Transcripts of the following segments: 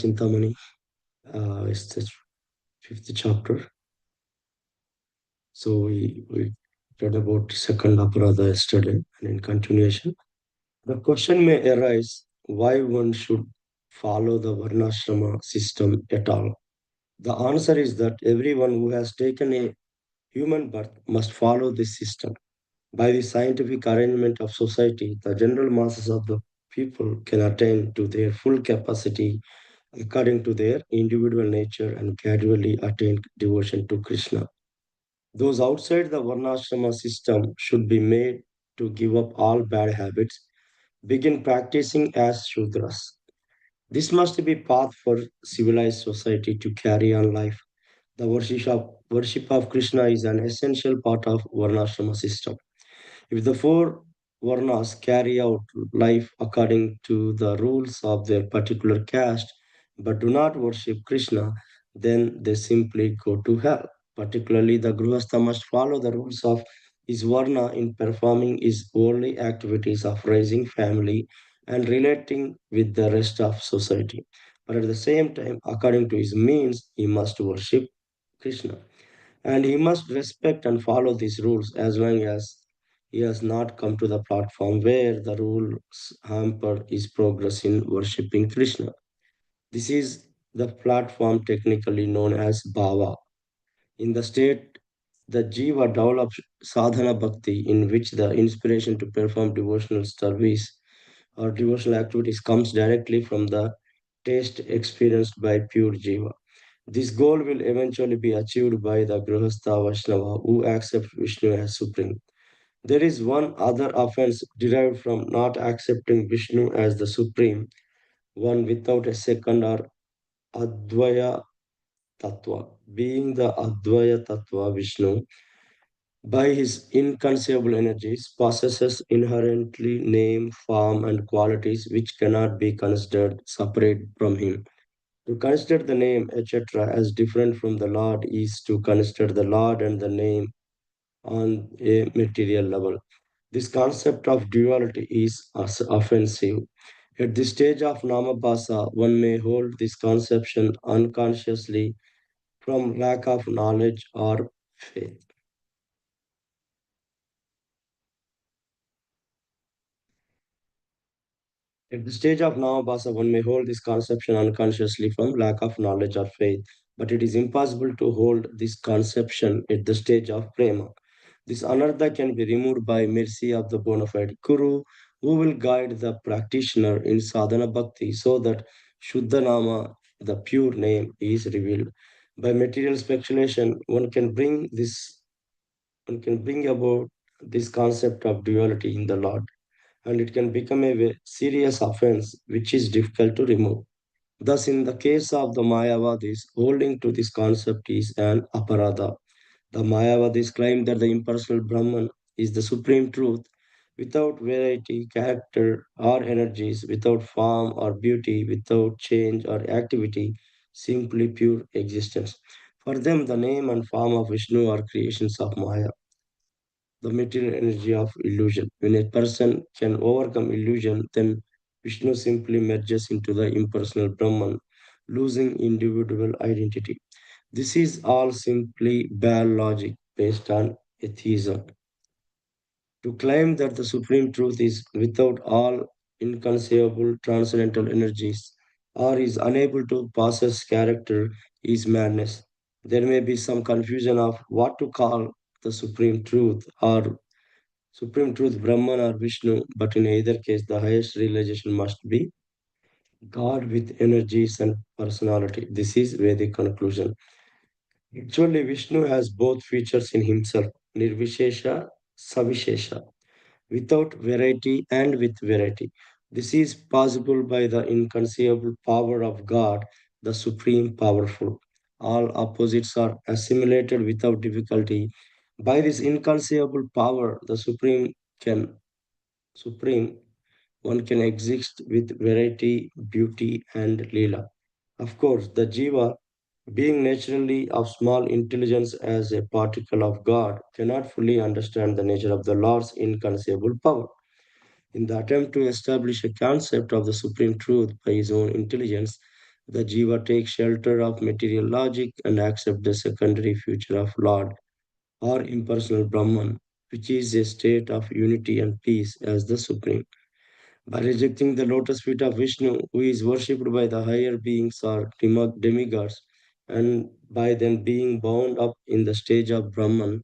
Cintamani. It's the fifth chapter. So we read about second Aparadha yesterday, and in continuation, the question may arise why one should follow the Varnashrama system at all. The answer is that everyone who has taken a human birth must follow this system. By the scientific arrangement of society, the general masses of the people can attain to their full capacity according to their individual nature and gradually attain devotion to Krishna. Those outside the Varnashrama system should be made to give up all bad habits, begin practicing as Shudras. This must be path for civilized society to carry on life. The worship of Krishna is an essential part of Varnashrama system. If the four Varnas carry out life according to the rules of their particular caste but do not worship Krishna, then they simply go to hell. Particularly, the Grihastha must follow the rules of his Varna in performing his worldly activities of raising family and relating with the rest of society. But at the same time, according to his means, he must worship Krishna. And he must respect and follow these rules as long as he has not come to the platform where the rules hamper his progress in worshipping Krishna. This is the platform technically known as Bhava. In the state, the Jiva develops sadhana bhakti, in which the inspiration to perform devotional service or devotional activities comes directly from the taste experienced by pure Jiva. This goal will eventually be achieved by the Grihastha Vaishnava who accepts Vishnu as supreme. There is one other offense derived from not accepting Vishnu as the supreme, one without a second or Advaya Tattva. Being the Advaya Tattva, Vishnu, by his inconceivable energies, possesses inherently name, form, and qualities which cannot be considered separate from him. To consider the name, etc., as different from the Lord is to consider the Lord and the name on a material level. This concept of duality is offensive. At this stage of Namabhasa, one may hold this conception unconsciously from lack of knowledge or faith. At the stage of Namabhasa, one may hold this conception unconsciously from lack of knowledge or faith, but it is impossible to hold this conception at the stage of Prema. This anartha can be removed by mercy of the bona fide Guru, who will guide the practitioner in sadhana bhakti so that Shuddha Nama, the pure name, is revealed. By material speculation, one can bring about this concept of duality in the Lord, and it can become a serious offense which is difficult to remove. Thus, in the case of the Mayavadis, holding to this concept is an aparadha. The Mayavadis claim that the impersonal Brahman is the supreme truth without variety, character, or energies, without form or beauty, without change or activity, simply pure existence. For them, the name and form of Vishnu are creations of Maya, the material energy of illusion. When a person can overcome illusion, then Vishnu simply merges into the impersonal Brahman, losing individual identity. This is all simply bad logic based on atheism. To claim that the supreme truth is without all inconceivable transcendental energies or is unable to possess character is madness. There may be some confusion of what to call the supreme truth or supreme truth Brahman or Vishnu, but in either case, the highest realization must be God with energies and personality. This is Vedic conclusion. Actually, Vishnu has both features in himself, Nirvishesha, Savishesha, without variety and with variety. This is possible by the inconceivable power of God, the Supreme Powerful. All opposites are assimilated without difficulty. By this inconceivable power, the Supreme one can exist with variety, beauty, and Leela. Of course, the Jiva, being naturally of small intelligence as a particle of God, cannot fully understand the nature of the Lord's inconceivable power. In the attempt to establish a concept of the supreme truth by his own intelligence, The Jiva takes shelter of material logic and accepts the secondary future of Lord or impersonal Brahman, which is a state of unity and peace as the supreme. By rejecting the lotus feet of Vishnu, who is worshipped by the higher beings or demigods, and by then being bound up in the stage of Brahman,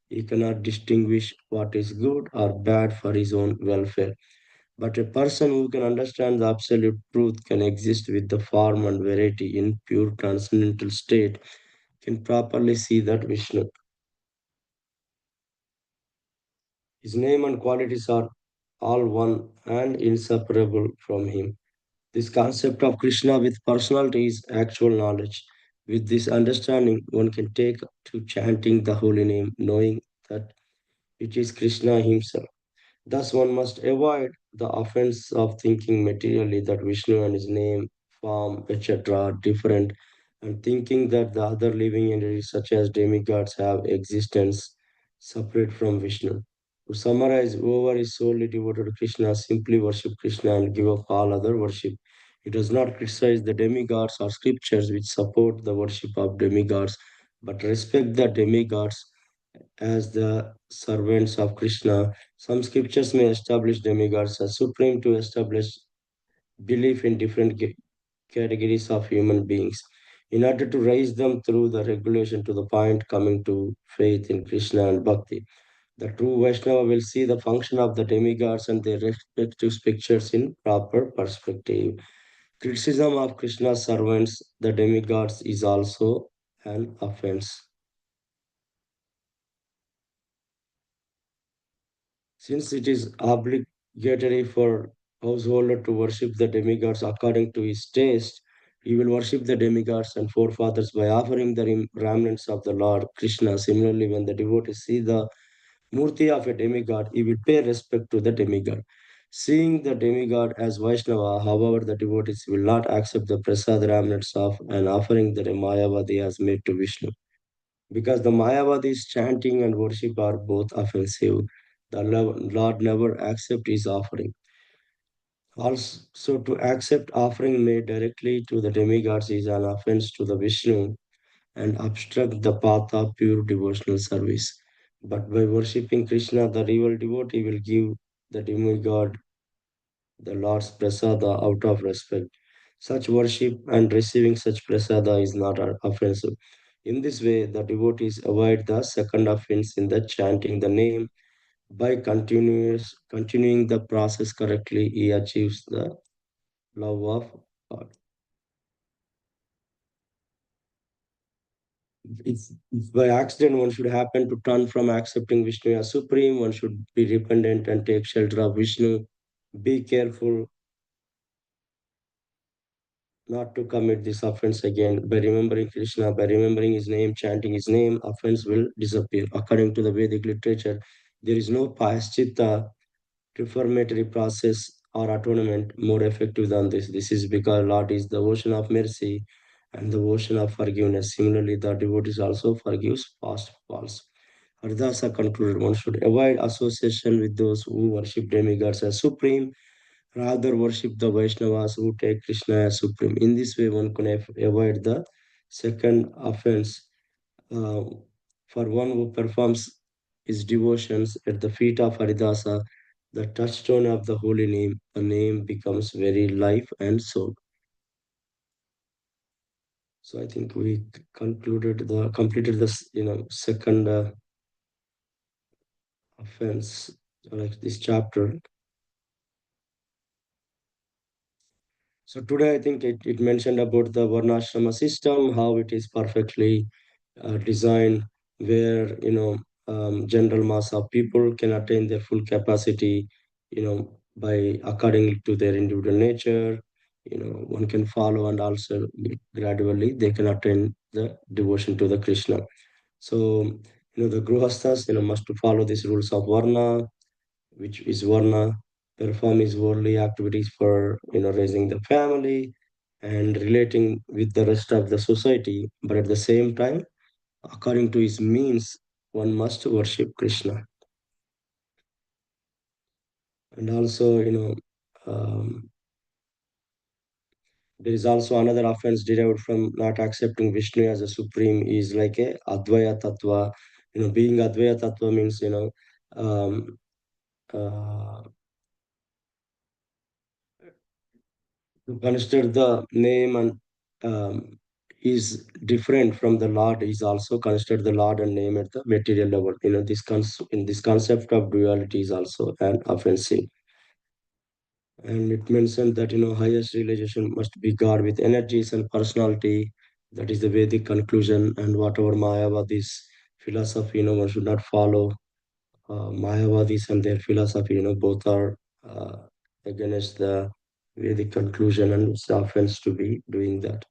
he cannot distinguish what is good or bad for his own welfare. But a person who can understand the absolute truth can exist with the form and variety in pure transcendental state, can properly see that Vishnu. His name and qualities are all one and inseparable from him. This concept of Krishna with personality is actual knowledge. With this understanding, one can take to chanting the holy name, knowing that it is Krishna himself. Thus, one must avoid the offense of thinking materially that Vishnu and his name, form, etc. are different, and thinking that the other living entities, such as demigods, have existence separate from Vishnu. To summarize, whoever is solely devoted to Krishna simply worship Krishna and give up all other worship. He does not criticize the demigods or scriptures which support the worship of demigods, but respect the demigods as the servants of Krishna. Some scriptures may establish demigods as supreme to establish belief in different categories of human beings. In order to raise them through the regulation to the point coming to faith in Krishna and Bhakti, the true Vaishnava will see the function of the demigods and their respective pictures in proper perspective. Criticism of Krishna's servants, the demigods, is also an offense. Since it is obligatory for householder to worship the demigods according to his taste, he will worship the demigods and forefathers by offering the remnants of the Lord Krishna. Similarly, when the devotee see the murti of a demigod, he will pay respect to the demigod. Seeing the demigod as Vaishnava, however, the devotees will not accept the prasad remnants of an offering that a Mayavadi has made to Vishnu. Because the Mayavadi's chanting and worship are both offensive, the Lord never accepts his offering. Also, to accept offering made directly to the demigods is an offense to the Vishnu and obstruct the path of pure devotional service. But by worshipping Krishna, the real devotee will give the demigod the Lord's prasada out of respect. Such worship and receiving such prasada is not offensive. In this way, the devotees avoid the second offense in the chanting the name. By continuing the process correctly, he achieves the love of God. If by accident one should happen to turn from accepting Vishnu as supreme, one should be repentant and take shelter of Vishnu. Be careful not to commit this offense again. By remembering Krishna, by remembering his name, chanting his name, offense will disappear. According to the Vedic literature, there is no Paschita reformatory process or atonement more effective than this. This is because Lord is the ocean of mercy and the ocean of forgiveness. Similarly, the devotees also forgives past faults. Ardasa concluded one should avoid association with those who worship demigods as supreme, rather worship the Vaishnavas who take Krishna as supreme. In this way, one can avoid the second offense. Uh, for one who performs his devotions at the feet of Haridasa, the touchstone of the holy name, the name becomes very life and soul. So I think we completed this, second offense, like this chapter. So today I think it mentioned about the Varnashrama system, how it is perfectly designed, where general mass of people can attain their full capacity, by according to their individual nature. One can follow and also gradually they can attain the devotion to the Krishna. So the Gruhasthas must to follow these rules of Varna, which is Varna, perform his worldly activities for raising the family and relating with the rest of the society. But at the same time, according to his means, one must worship Krishna. And also, um, There is also another offense derived from not accepting Vishnu as a supreme is like a Advaya Tattva. Being Advaya Tattva means, um, uh, to consider the name and is different from the Lord is also considered the Lord and name at the material level. In this concept of duality is also an offensive. And it mentioned that highest realization must be God with energies and personality. That is the Vedic conclusion. And whatever Mayavadi's philosophy, one should not follow Mayavadis and their philosophy. Both are against the Vedic conclusion, and it's offense to be doing that.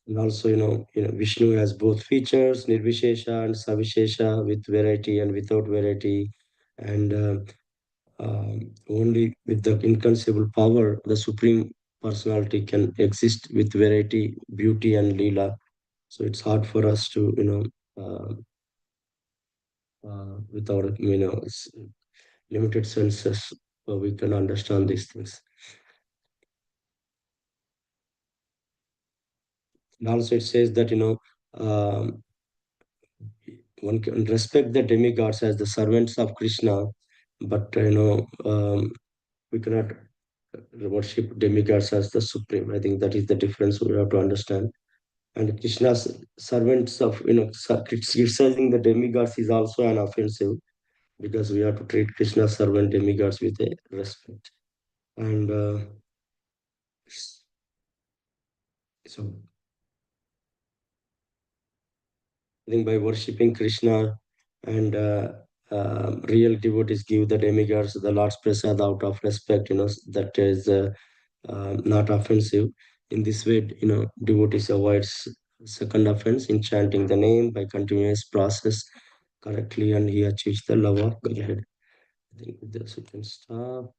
And also, Vishnu has both features, Nirvishesha and Savishesha, with variety and without variety. And only with the inconceivable power, the Supreme Personality can exist with variety, beauty, and Leela. So it's hard for us to, with our, limited senses, we can understand these things. And also, it says that, one can respect the demigods as the servants of Krishna, but, we cannot worship demigods as the supreme. I think that is the difference we have to understand. And Krishna's servants of, criticizing the demigods is also an offensive because we have to treat Krishna's servant demigods with a respect. And so I think by worshipping Krishna and real devotees give the demigods the Lord's prasad out of respect, that is not offensive. In this way, devotees avoids second offense in chanting the name by continuous process correctly, and he achieves the love of God. I think with this we can stop.